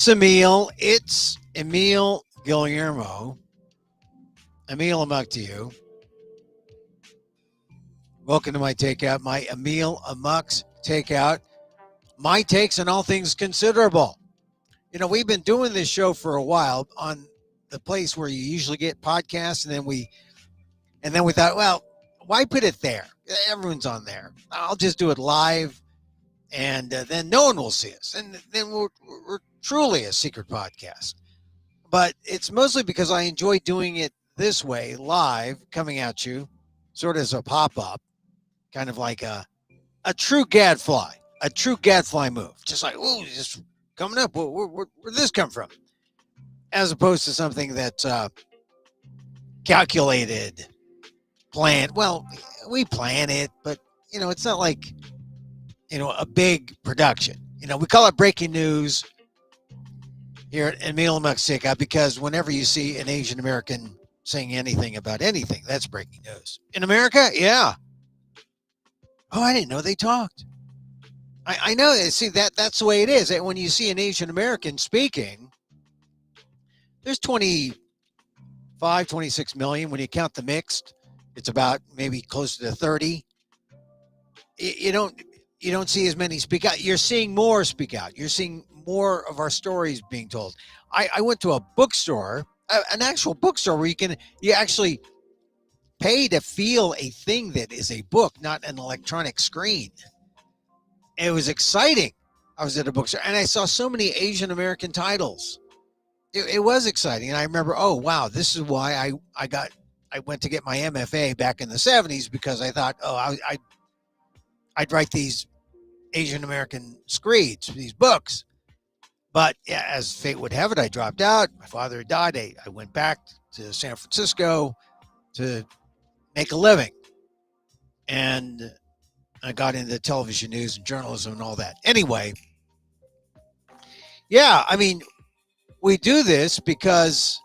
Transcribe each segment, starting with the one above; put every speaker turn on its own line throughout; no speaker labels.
Emil. It's Emil Guillermo. Emil Amok to you. Welcome to my Takeout, my Emil Amok's Takeout. My takes on all things considerable. You know, we've been doing this show for a while on the place where you usually get podcasts, and then we thought, well, why put it there? Everyone's on there. I'll just do it live, and then no one will see us, and then we're truly a secret podcast. But it's mostly because I enjoy doing it this way, live, coming at you, sort of as a pop-up, kind of like a true gadfly move. Just like, oh, just coming up. Where'd this come from? As opposed to something that's calculated, planned. Well, we plan it, but, you know, it's not like, you know, a big production. You know, we call it breaking news here at Emil Amok's Takeout because whenever you see an Asian American saying anything about anything, that's breaking news. In America, yeah. Oh, I didn't know they talked. I know. See, that's the way it is. When you see an Asian American speaking, there's 25, 26 million. When you count the mixed, it's about maybe closer to 30. You don't see as many speak out. You're seeing more speak out. You're seeing more of our stories being told. I went to a bookstore, an actual bookstore where you actually pay to feel a thing that is a book, not an electronic screen. It was exciting. I was at a bookstore and I saw so many Asian American titles. It was exciting. And I remember, oh, wow, this is why I went to get my MFA back in the 70s because I thought, oh, I'd write these Asian American screeds, these books. But yeah, as fate would have it, I dropped out. My father had died. I went back to San Francisco to make a living. And I got into television news and journalism and all that. Anyway, yeah, I mean, we do this because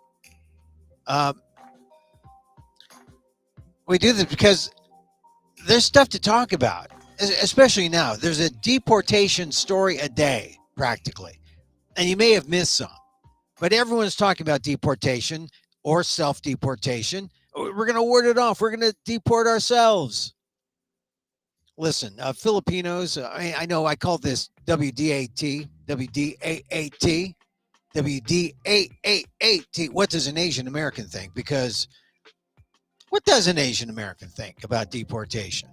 there's stuff to talk about, especially now. There's a deportation story a day, practically. And you may have missed some, but everyone's talking about deportation or self-deportation. We're going to ward it off. We're going to deport ourselves. Listen, Filipinos, I know I call this WDAT. What does an Asian American think? Because what does an Asian American think about deportation?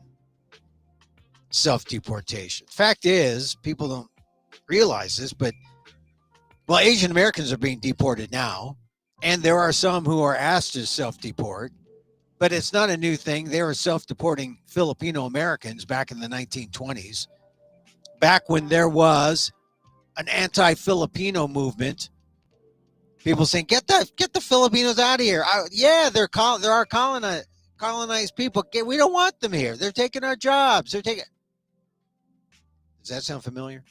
Self-deportation. Fact is, people don't realize this, but well, Asian Americans are being deported now, and there are some who are asked to self-deport, but it's not a new thing. They were self-deporting Filipino Americans back in the 1920s, back when there was an anti-Filipino movement. People saying, get the Filipinos out of here. There are colonized people. We don't want them here. They're taking our jobs. Does that sound familiar?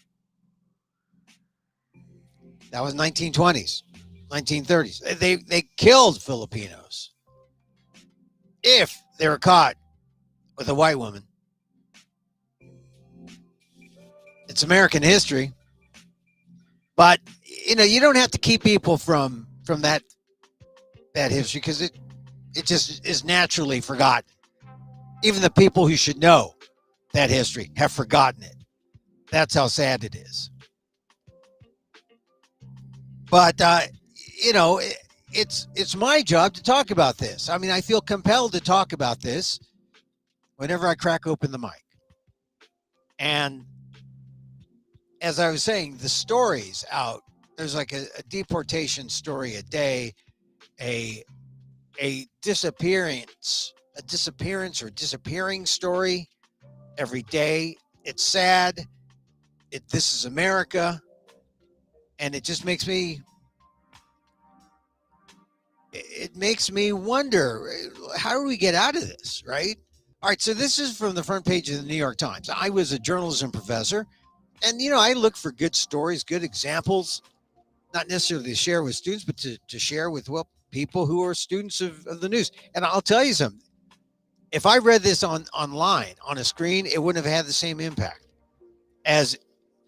That was 1920s, 1930s. They killed Filipinos if they were caught with a white woman. It's American history. But, you know, you don't have to keep people from that history because it just is naturally forgotten. Even the people who should know that history have forgotten it. That's how sad it is. But, you know, it's my job to talk about this. I mean, I feel compelled to talk about this whenever I crack open the mic. And as I was saying, the stories out, there's like a deportation story a day, a disappearing story every day. It's sad. This is America. And it just makes me wonder, how do we get out of this, right? All right, so this is from the front page of the New York Times. I was a journalism professor, and, you know, I look for good stories, good examples, not necessarily to share with students, but to share with, well, people who are students of the news. And I'll tell you something. If I read this online, on a screen, it wouldn't have had the same impact as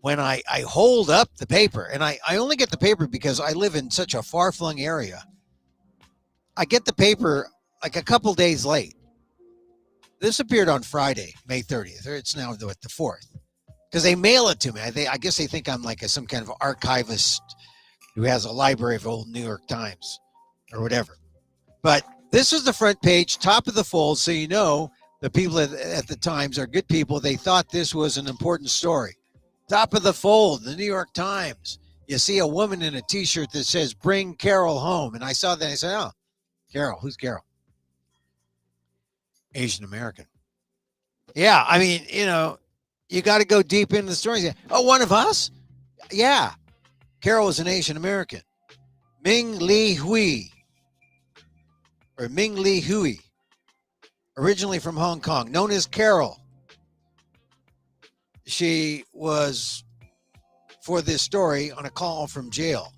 when I hold up the paper, and I only get the paper because I live in such a far-flung area. I get the paper like a couple days late. This appeared on Friday, May 30th. Or it's now the 4th. Because they mail it to me. I guess they think I'm like some kind of archivist who has a library of old New York Times or whatever. But this is the front page, top of the fold, so you know the people at the Times are good people. They thought this was an important story. Top of the fold, the New York Times. You see a woman in a T-shirt that says, "Bring Carol home." And I saw that. I said, "Oh, Carol, who's Carol?" Asian American. Yeah, I mean, you got to go deep into the story. Oh, one of us? Yeah. Carol was an Asian American. Ming Li Hui, or Ming Li Hui, originally from Hong Kong, known as Carol. She was, for this story, on a call from jail,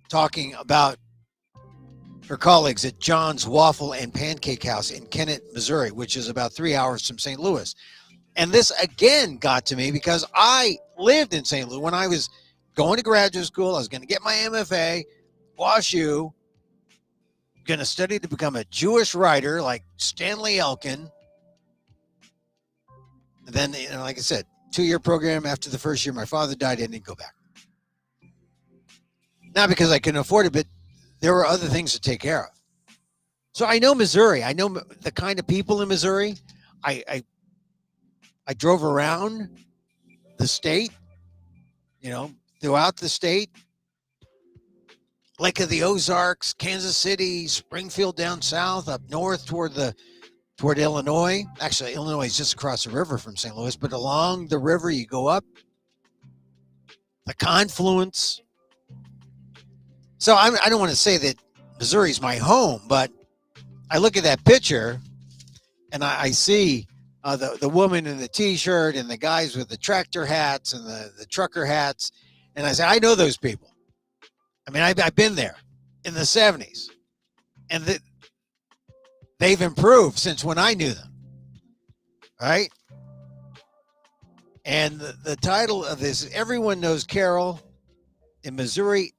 talking about her colleagues at John's Waffle and Pancake House in Kennett, Missouri, which is about 3 hours from St. Louis. And this again got to me because I lived in St. Louis when I was going to graduate school. I was going to get my MFA, WashU, going to study to become a Jewish writer like Stanley Elkin. And then, like I said, 2-year program. After the first year, my father died. I didn't go back. Not because I couldn't afford it, but there were other things to take care of. So I know Missouri. I know the kind of people in Missouri. I drove around the state, throughout the state. Lake of the Ozarks, Kansas City, Springfield down south, up north toward Illinois. Actually, Illinois is just across the river from St. Louis, but along the river you go up. The confluence. So I don't want to say that Missouri's my home, but I look at that picture and I see the woman in the T-shirt and the guys with the tractor hats and the trucker hats. And I say, I know those people. I mean, I've been there in the 70s. And they've improved since when I knew them. Right? And the title of this is Everyone Knows Carol in Missouri.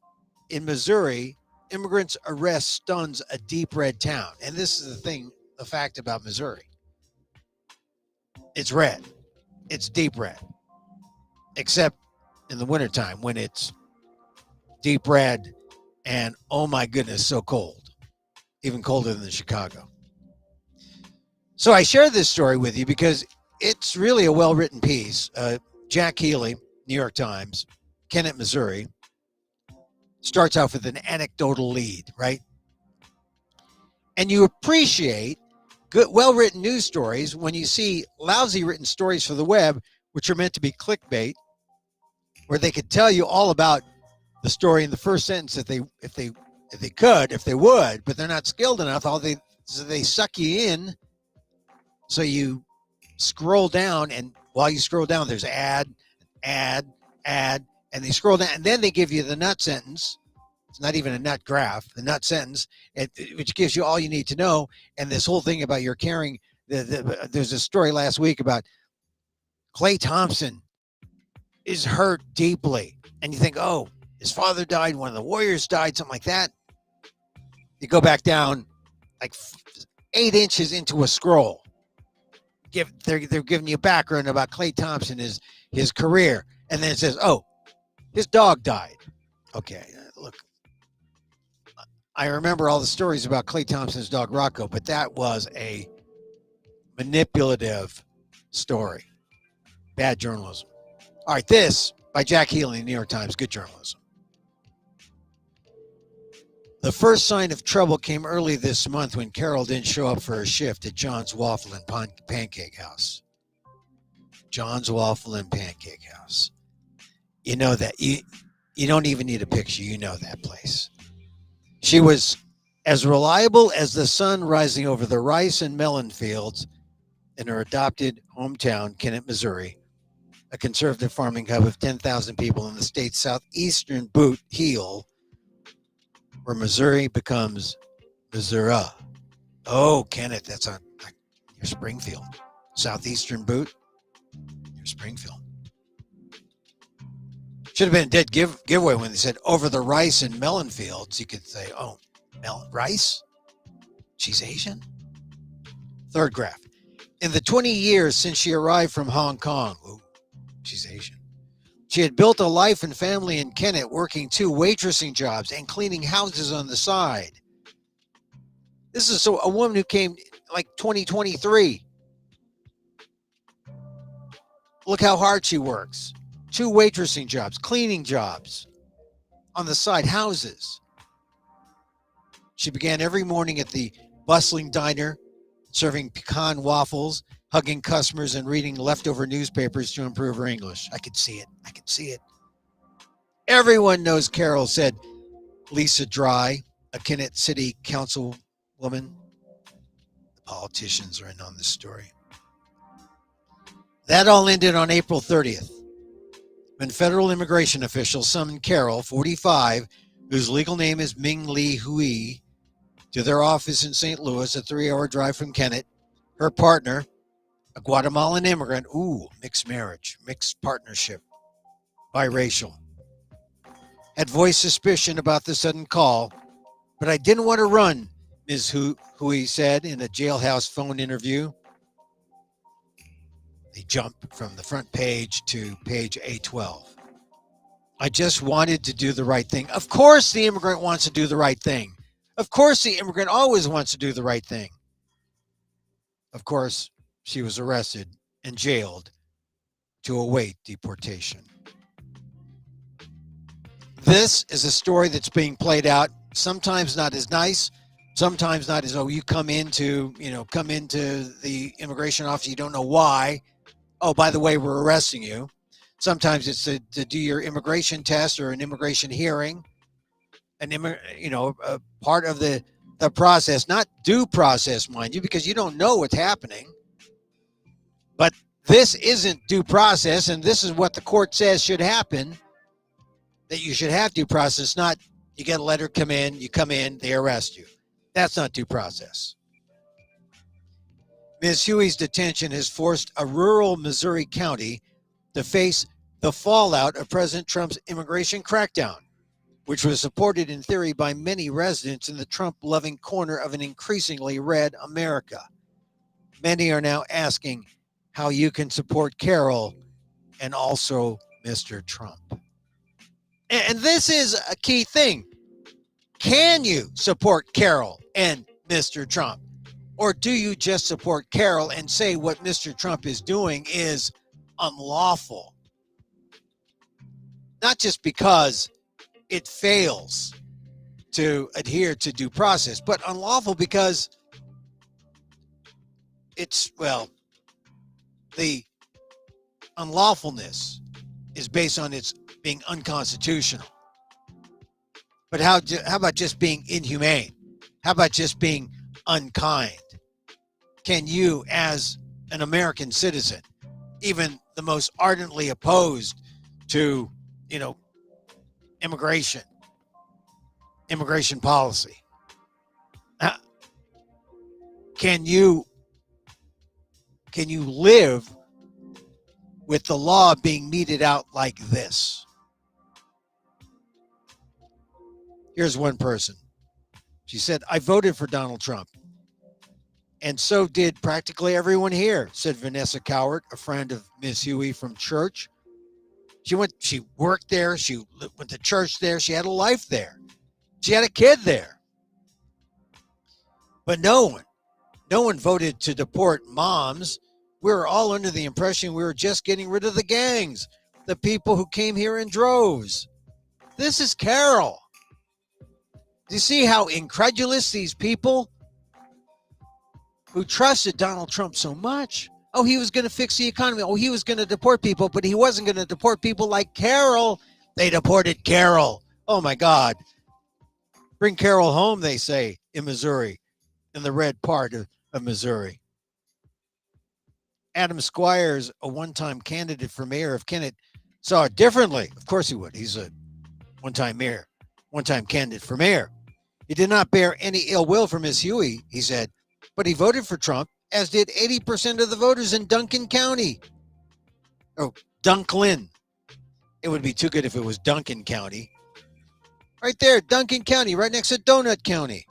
In Missouri, immigrants' arrest stuns a deep red town. And this is the fact about Missouri. It's red. It's deep red. Except in the wintertime when it's deep red and, oh my goodness, so cold. Even colder than Chicago. So I share this story with you because it's really a well-written piece. Jack Healy, New York Times, Kennett, Missouri, starts off with an anecdotal lead, right? And you appreciate good, well-written news stories when you see lousy written stories for the web, which are meant to be clickbait, where they could tell you all about the story in the first sentence if they would, but they're not skilled enough. So they suck you in. So you scroll down, and while you scroll down, there's ad, and they scroll down, and then they give you the nut sentence. It's not even a nut graph, the nut sentence, which gives you all you need to know. And this whole thing about your caring, there's a story last week about Klay Thompson is hurt deeply. And you think, oh, his father died, one of the Warriors died, something like that. You go back down like 8 inches into a scroll. They're giving you background about Klay Thompson, his career. And then it says, oh, his dog died. Okay, look. I remember all the stories about Klay Thompson's dog, Rocco, but that was a manipulative story. Bad journalism. All right, this by Jack Healy, New York Times. Good journalism. The first sign of trouble came early this month when Carol didn't show up for her shift at John's Waffle and Pancake House. John's Waffle and Pancake House. You know that. You don't even need a picture. You know that place. She was as reliable as the sun rising over the rice and melon fields in her adopted hometown, Kennett, Missouri, a conservative farming hub of 10,000 people in the state's southeastern boot heel, where Missouri becomes Missouri. Oh, Kennett, that's on your Springfield. Southeastern boot, your Springfield. Should have been a dead giveaway when they said over the rice and melon fields. You could say, oh, rice? She's Asian? Third graph. In the 20 years since she arrived from Hong Kong, ooh, she's Asian. She had built a life and family in Kennett, working 2 waitressing jobs and cleaning houses on the side. This is a woman who came like 2023. Look how hard she works. 2 waitressing jobs, cleaning jobs on the side, houses. She began every morning at the bustling diner, serving pecan waffles, hugging customers, and reading leftover newspapers to improve her English. I could see it. I could see it. Everyone knows Carol, said Lisa Dry, a Kennett City Councilwoman. The politicians are in on this story. That all ended on April 30th, when federal immigration officials summoned Carol, 45, whose legal name is Ming Li Hui, to their office in St. Louis, a 3-hour drive from Kennett. Her partner, a Guatemalan immigrant, mixed marriage, mixed partnership, biracial, had voiced suspicion about the sudden call, but I didn't want to run, Ms. Hui said in a jailhouse phone interview. They jump from the front page to page A12. I just wanted to do the right thing. Of course the immigrant wants to do the right thing. Of course the immigrant always wants to do the right thing. Of course, she was arrested and jailed to await deportation. This is a story that's being played out, sometimes not as nice, sometimes not as, you come into the immigration office, you don't know why. Oh, by the way, we're arresting you. Sometimes it's to do your immigration test or an immigration hearing, a part of the process, not due process, mind you, because you don't know what's happening. But this isn't due process, and this is what the court says should happen, that you should have due process, not you get a letter, you come in, they arrest you. That's not due process. Ms. Huey's detention has forced a rural Missouri county to face the fallout of President Trump's immigration crackdown, which was supported in theory by many residents in the Trump-loving corner of an increasingly red America. Many are now asking how you can support Carol and also Mr. Trump. And this is a key thing. Can you support Carol and Mr. Trump? Or do you just support Carol and say what Mr. Trump is doing is unlawful? Not just because it fails to adhere to due process, but unlawful because the unlawfulness is based on its being unconstitutional. But how about just being inhumane? How about just being unkind? Can you, as an American citizen, even the most ardently opposed to, immigration policy, can you live with the law being meted out like this? Here's one person. She said, I voted for Donald Trump. And so did practically everyone here, said Vanessa Cowart, a friend of Ms. Huey from church. She worked there. She went to church there. She had a life there. She had a kid there. But no one voted to deport moms. We were all under the impression we were just getting rid of the gangs, the people who came here in droves. This is Carol. Do you see how incredulous these people who trusted Donald Trump so much? Oh, he was going to fix the economy. Oh, he was going to deport people, but he wasn't going to deport people like Carol. They deported Carol. Oh, my God. Bring Carol home, they say, in Missouri, in the red part of Missouri. Adam Squires, a one-time candidate for mayor of Kennett, saw it differently. Of course he would. He's a one-time mayor, one-time candidate for mayor. He did not bear any ill will for Ms. Huey, he said, but he voted for Trump, as did 80% of the voters in Duncan County. Oh, Dunklin. It would be too good if it was Duncan County. Right there, Duncan County, right next to Donut County.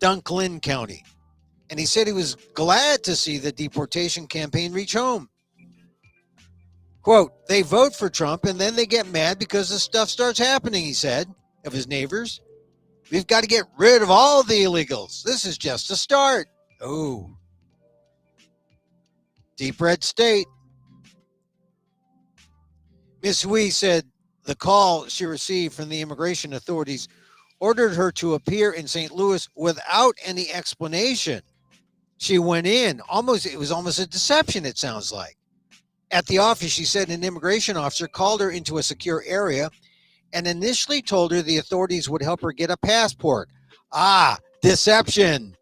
Dunklin County. And he said he was glad to see the deportation campaign reach home. Quote, they vote for Trump and then they get mad because the stuff starts happening, he said, of his neighbors. We've got to get rid of all the illegals. This is just a start. Oh. Deep red state. Ms. Hui said the call she received from the immigration authorities ordered her to appear in St. Louis without any explanation. She went in. It was almost a deception, it sounds like. At the office, she said an immigration officer called her into a secure area and initially told her the authorities would help her get a passport. Ah, deception.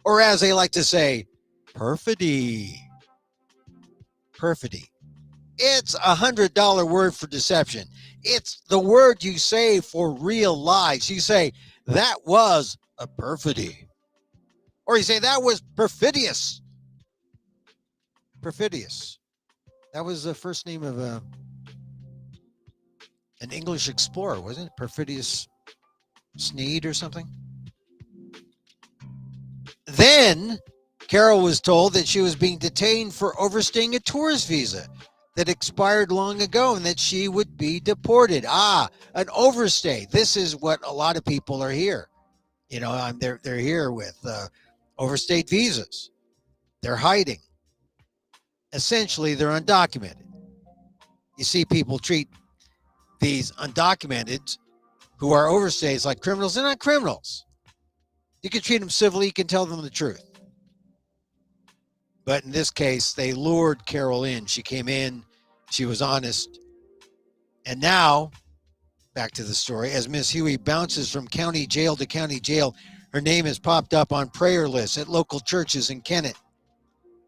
Or as they like to say, perfidy. Perfidy. It's $100 word for deception. It's the word you say for real lies. You say, that was a perfidy. Or you say, that was perfidious. Perfidious. That was the first name of an English explorer, wasn't it? Perfidious Sneed or something? Then Carol was told that she was being detained for overstaying a tourist visa that expired long ago and that she would be deported. Ah, an overstay. This is what a lot of people are here. You know, they're here with overstayed visas. They're hiding. Essentially, they're undocumented. You see people treat these undocumented who are overstays like criminals. They're not criminals. You can treat them civilly. You can tell them the truth. But in this case, they lured Carol in. She came in. She was honest. And now, back to the story, as Miss Huey bounces from county jail to county jail, her name has popped up on prayer lists at local churches in Kennett.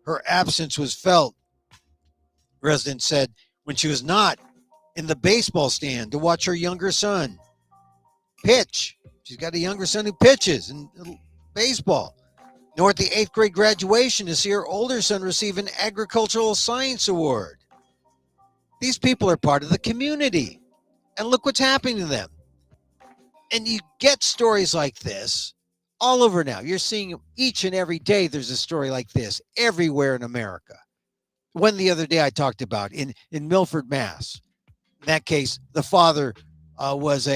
Her absence was felt, residents said, when she was not in the baseball stand to watch her younger son pitch. She's got a younger son who pitches in baseball. Nor at the 8th grade graduation to see her older son receive an agricultural science award. These people are part of the community. And look what's happening to them. And you get stories like this all over now. You're seeing each and every day there's a story like this everywhere in America. One the other day I talked about in Milford, Mass. In that case, the father was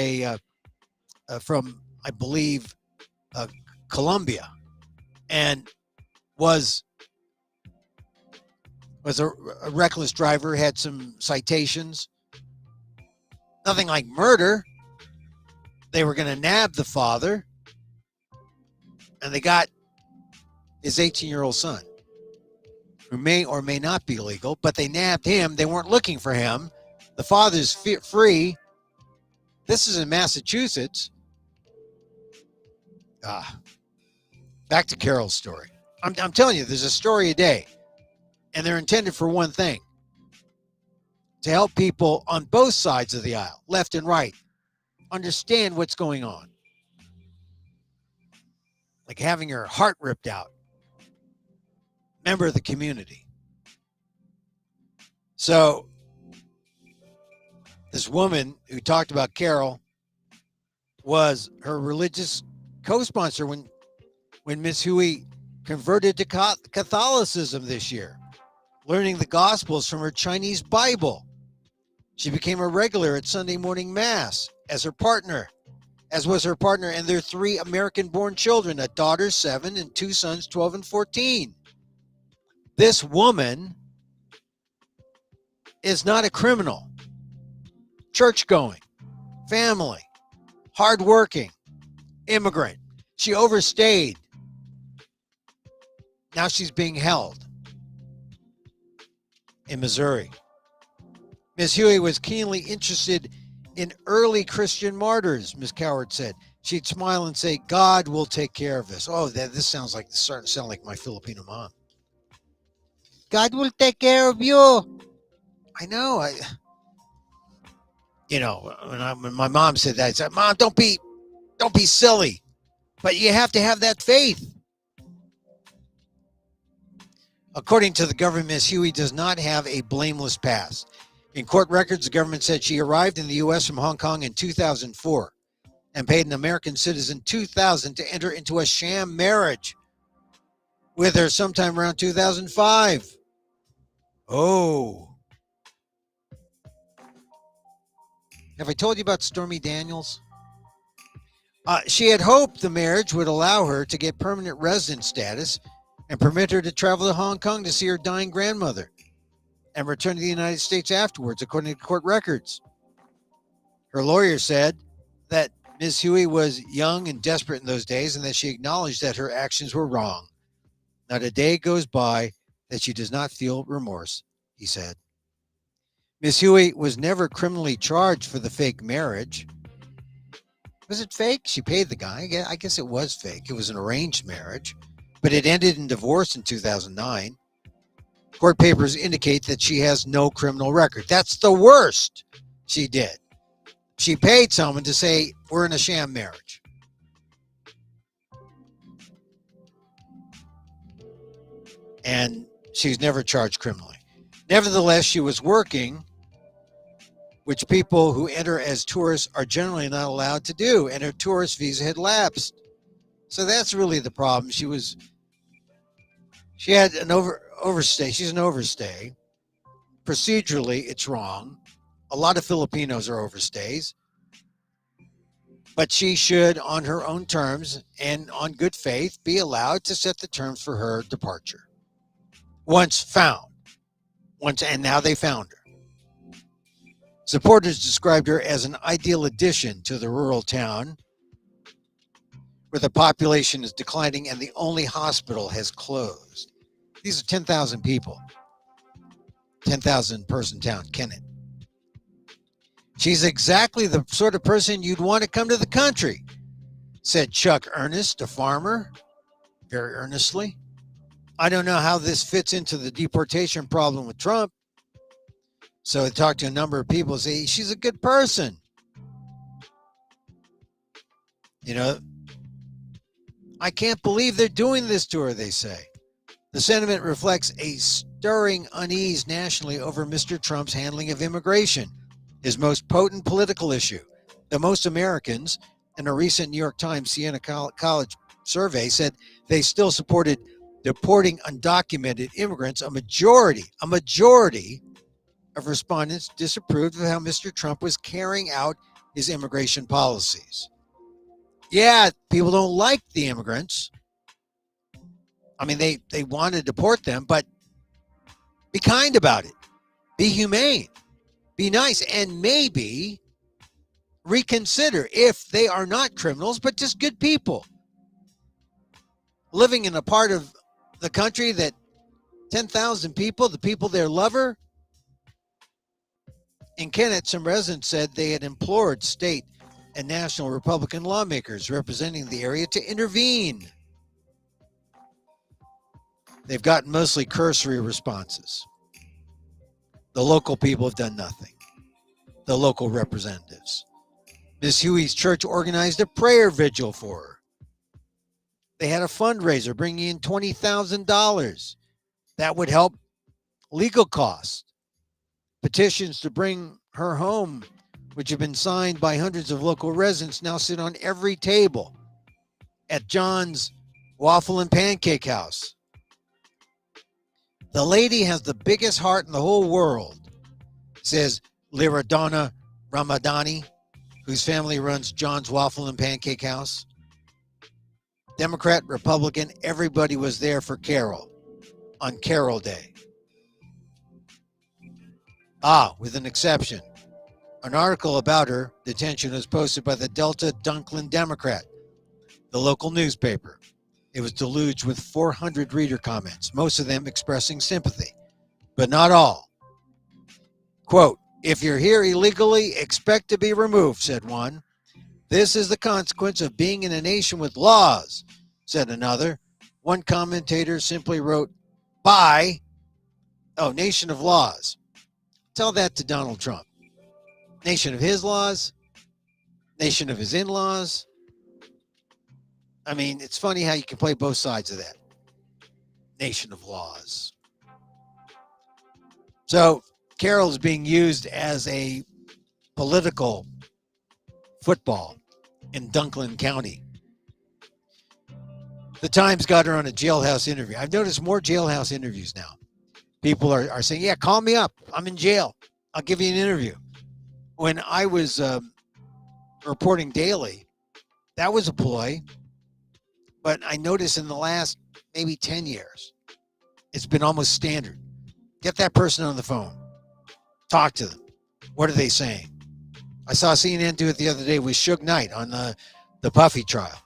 from, I believe, Colombia, and was a reckless driver, had some citations. Nothing like murder. They were going to nab the father, and they got his 18-year-old son, who may or may not be legal, but they nabbed him. They weren't looking for him. The father's free. This is in Massachusetts. Back to Carol's story. I'm telling you, there's a story a day, and they're intended for one thing: to help people on both sides of the aisle, left and right, understand what's going on. Like having your heart ripped out. Member of the community. So, this woman who talked about Carol was her religious co-sponsor when Miss Huey converted to Catholicism this year, learning the Gospels from her Chinese Bible. She became a regular at Sunday morning Mass as was her partner and their 3 American-born children, a daughter 7 and 2 sons 12 and 14. This woman is not a criminal. Church-going, family, hardworking, immigrant. She overstayed. Now she's being held in Missouri. Ms. Huey was keenly interested in early Christian martyrs, Ms. Coward said. She'd smile and say, God will take care of this. Oh, this sounds like, starting to sound like my Filipino mom. God will take care of you. I know. When my mom said that, I said, Mom, don't be silly. But you have to have that faith. According to the government, Ms. Huey does not have a blameless past. In court records, the government said she arrived in the U.S. from Hong Kong in 2004 and paid an American citizen $2,000 to enter into a sham marriage with her sometime around 2005. Oh. Have I told you about Stormy Daniels? She had hoped the marriage would allow her to get permanent resident status and permit her to travel to Hong Kong to see her dying grandmother and return to the United States afterwards, according to court records. Her lawyer said that Ms. Huey was young and desperate in those days and that she acknowledged that her actions were wrong. Not a day goes by that she does not feel remorse, he said. Ms. Huey was never criminally charged for the fake marriage. Was it fake? She paid the guy. I guess it was fake. It was an arranged marriage, but it ended in divorce in 2009. Court papers indicate that she has no criminal record. That's the worst she did. She paid someone to say, we're in a sham marriage. And she's never charged criminally. Nevertheless, she was working, which people who enter as tourists are generally not allowed to do, and her tourist visa had lapsed. So that's really the problem. She had an overstay. She's an overstay. Procedurally, it's wrong. A lot of Filipinos are overstays. But she should, on her own terms and on good faith, be allowed to set the terms for her departure. And now they found her. Supporters described her as an ideal addition to the rural town where the population is declining and the only hospital has closed. These are 10,000 people. 10,000 person town, Kennett. She's exactly the sort of person you'd want to come to the country, said Chuck Ernest, a farmer, very earnestly. I don't know how this fits into the deportation problem with Trump. So I talked to a number of people and say, she's a good person. You know, I can't believe they're doing this to her, they say. The sentiment reflects a stirring unease nationally over Mr. Trump's handling of immigration, his most potent political issue. The most Americans, in a recent New York Times Siena College survey, said they still supported deporting undocumented immigrants. A majority of respondents disapproved of how Mr. Trump was carrying out his immigration policies. Yeah, people don't like the immigrants. I mean, they want to deport them, but be kind about it. Be humane. Be nice. And maybe reconsider if they are not criminals, but just good people. Living in a part of the country that 10,000 people, the people there love her. In Kennett, some residents said they had implored state and national Republican lawmakers representing the area to intervene. They've gotten mostly cursory responses. The local people have done nothing. The local representatives. Miss Huey's church organized a prayer vigil for her. They had a fundraiser bringing in $20,000. That would help legal costs. Petitions to bring her home, which have been signed by hundreds of local residents, now sit on every table at John's Waffle and Pancake House. The lady has the biggest heart in the whole world, says Liradona Ramadani, whose family runs John's Waffle and Pancake House. Democrat, Republican, everybody was there for Carol on Carol Day. With an exception. An article about her detention was posted by the Delta Dunklin Democrat, the local newspaper. It was deluged with 400 reader comments, most of them expressing sympathy, but not all. Quote, if you're here illegally, expect to be removed, said one. This is the consequence of being in a nation with laws, said another. One commentator simply wrote, nation of laws. Tell that to Donald Trump. Nation of his laws, nation of his in-laws. I mean, it's funny how you can play both sides of that. Nation of laws. So Carol is being used as a political football in Dunklin County. The Times got her on a jailhouse interview. I've noticed more jailhouse interviews now. People are saying, yeah, call me up. I'm in jail. I'll give you an interview. When I was reporting daily, that was a ploy. But I noticed in the last maybe 10 years, it's been almost standard. Get that person on the phone. Talk to them. What are they saying? I saw CNN do it the other day with Suge Knight on the Puffy trial.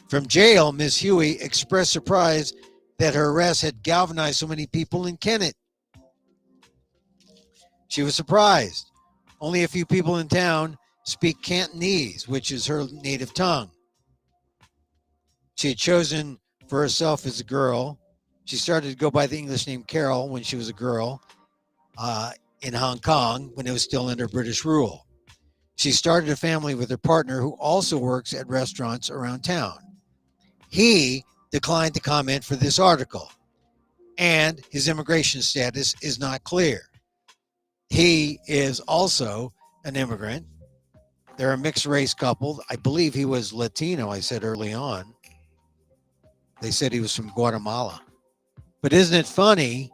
From jail, Ms. Huey expressed surprise that her arrest had galvanized so many people in Kennett. She was surprised. Only a few people in town speak Cantonese, which is her native tongue. She had chosen for herself as a girl. She started to go by the English name Carol when she was a girl in Hong Kong when it was still under British rule. She started a family with her partner who also works at restaurants around town. He declined to comment for this article, and his immigration status is not clear. He is also an immigrant. They're a mixed race couple. I believe he was Latino, I said early on. They said he was from Guatemala. But isn't it funny?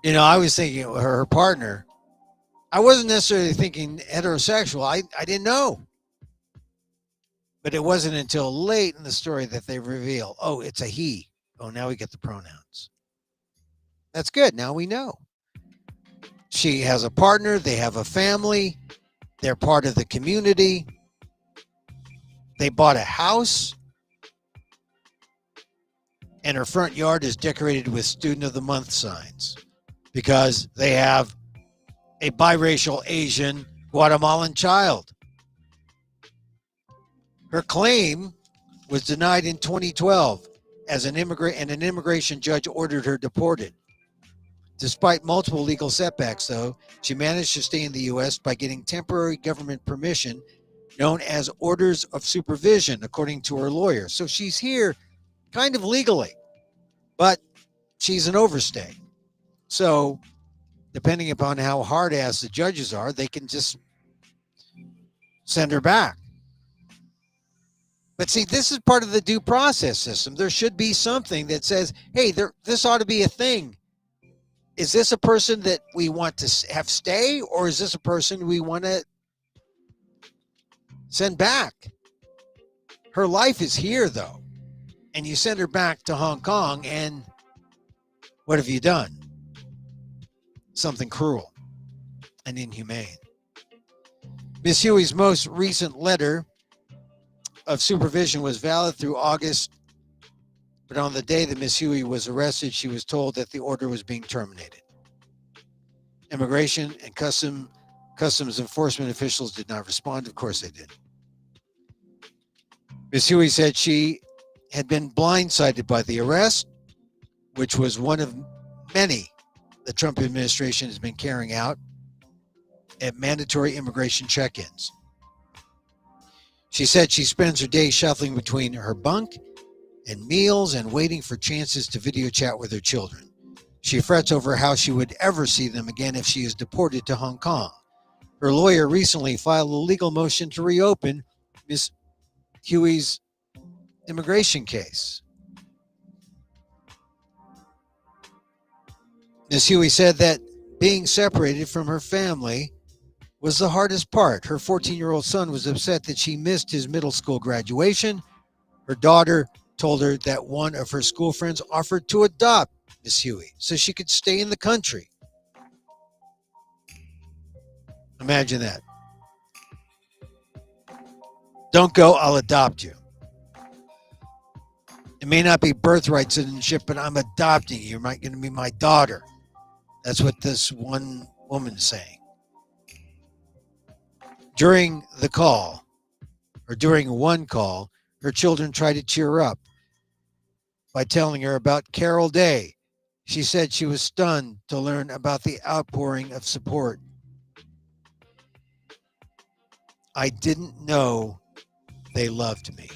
You know, I was thinking her partner, I wasn't necessarily thinking heterosexual. I didn't know. But it wasn't until late in the story that they reveal, oh, it's a he. Oh, now we get the pronouns. That's good. Now we know. She has a partner. They have a family. They're part of the community. They bought a house. And her front yard is decorated with Student of the Month signs because they have a biracial Asian Guatemalan child. Her claim was denied in 2012 as an immigrant, and an immigration judge ordered her deported. Despite multiple legal setbacks, though, she managed to stay in the U.S. by getting temporary government permission known as orders of supervision, according to her lawyer. So she's here kind of legally, but she's an overstay. So depending upon how hard-ass the judges are, they can just send her back. But see, this is part of the due process system. There should be something that says, hey, this ought to be a thing. Is this a person that we want to have stay, or is this a person we want to send back? Her life is here, though. And you send her back to Hong Kong, and what have you done? Something cruel and inhumane. Miss Huey's most recent letter of supervision was valid through August, but on the day that Miss Huey was arrested, she was told that the order was being terminated. Immigration and customs enforcement officials did not respond. Of course they did. Miss Huey said she had been blindsided by the arrest, which was one of many the Trump administration has been carrying out at mandatory immigration check-ins. She said she spends her day shuffling between her bunk and meals and waiting for chances to video chat with her children. She frets over how she would ever see them again if she is deported to Hong Kong. Her lawyer recently filed a legal motion to reopen Miss Huey's immigration case. Miss Huey said that being separated from her family was the hardest part. Her 14-year-old son was upset that she missed his middle school graduation. Her daughter told her that one of her school friends offered to adopt Miss Huey so she could stay in the country. Imagine that. Don't go, I'll adopt you. It may not be birthright citizenship, but I'm adopting you. You're going to be my daughter. That's what this one woman is saying. During one call, her children tried to cheer her up by telling her about Carol Day. She said she was stunned to learn about the outpouring of support. I didn't know they loved me.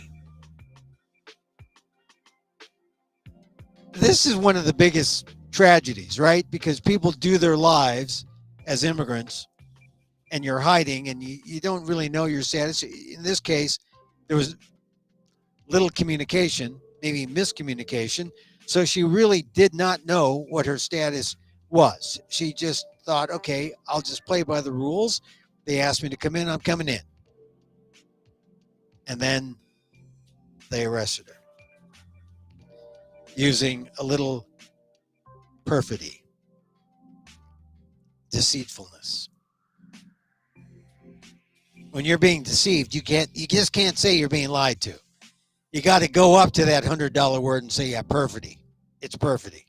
This is one of the biggest tragedies, right? Because people do their lives as immigrants and you're hiding and you don't really know your status. In this case, there was little communication, maybe miscommunication. So she really did not know what her status was. She just thought, okay, I'll just play by the rules. They asked me to come in, I'm coming in. And then they arrested her using a little perfidy, deceitfulness. When you're being deceived, you just can't say you're being lied to. You got to go up to that $100 word and say, yeah, perfidy. It's perfidy.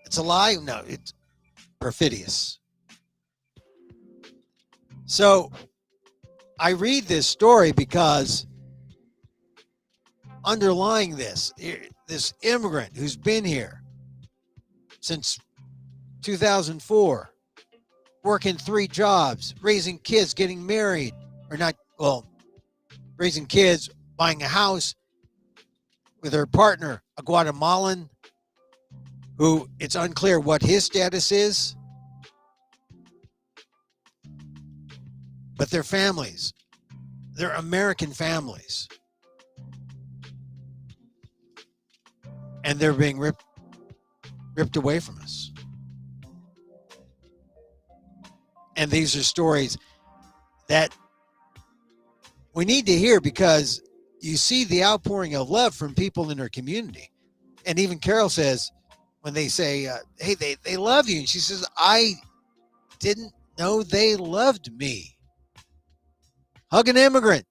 It's a lie? No, it's perfidious. So I read this story because underlying this immigrant who's been here since 2004, working 3 jobs, raising kids, getting married, or not, well, raising kids, buying a house with her partner, a Guatemalan, who it's unclear what his status is, but they're families. They're American families. And they're being ripped away from us. And these are stories that we need to hear because you see the outpouring of love from people in our community. And even Carol says, when they say, hey, they love you. And she says, I didn't know they loved me. Hug an immigrant.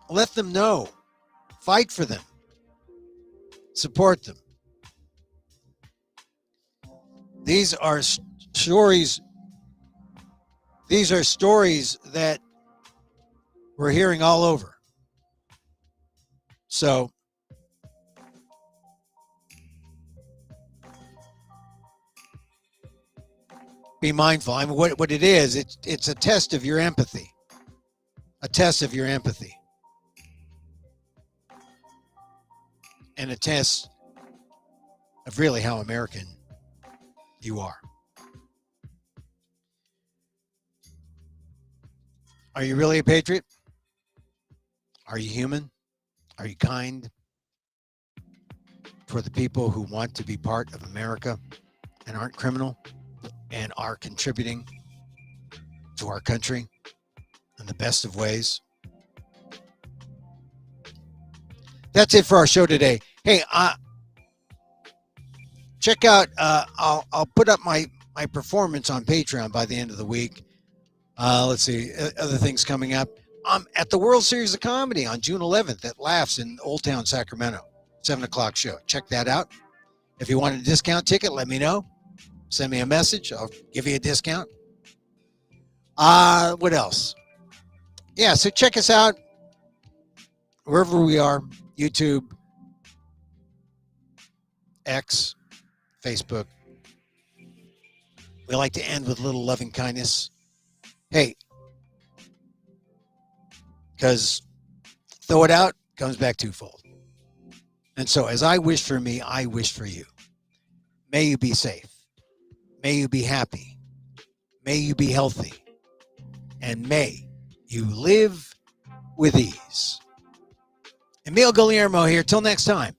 Let them know. Fight for them. Support them. These are stories. These are stories that we're hearing all over. So be mindful. I mean, what it is, it's a test of your empathy. A test of your empathy. And a test of really how American you are. Are you really a patriot? Are you human? Are you kind for the people who want to be part of America and aren't criminal and are contributing to our country in the best of ways? That's it for our show today. Hey, check out, I'll put up my performance on Patreon by the end of the week. Let's see, other things coming up. I'm at the World Series of Comedy on June 11th at Laughs in Old Town, Sacramento. 7 o'clock show. Check that out. If you want a discount ticket, let me know. Send me a message. I'll give you a discount. What else? Yeah, so check us out wherever we are. YouTube, X, Facebook. We like to end with a little loving kindness. Hey, because throw it out, comes back twofold. And so as I wish for me, I wish for you. May you be safe. May you be happy. May you be healthy. And may you live with ease. Emil Guillermo here. Till next time.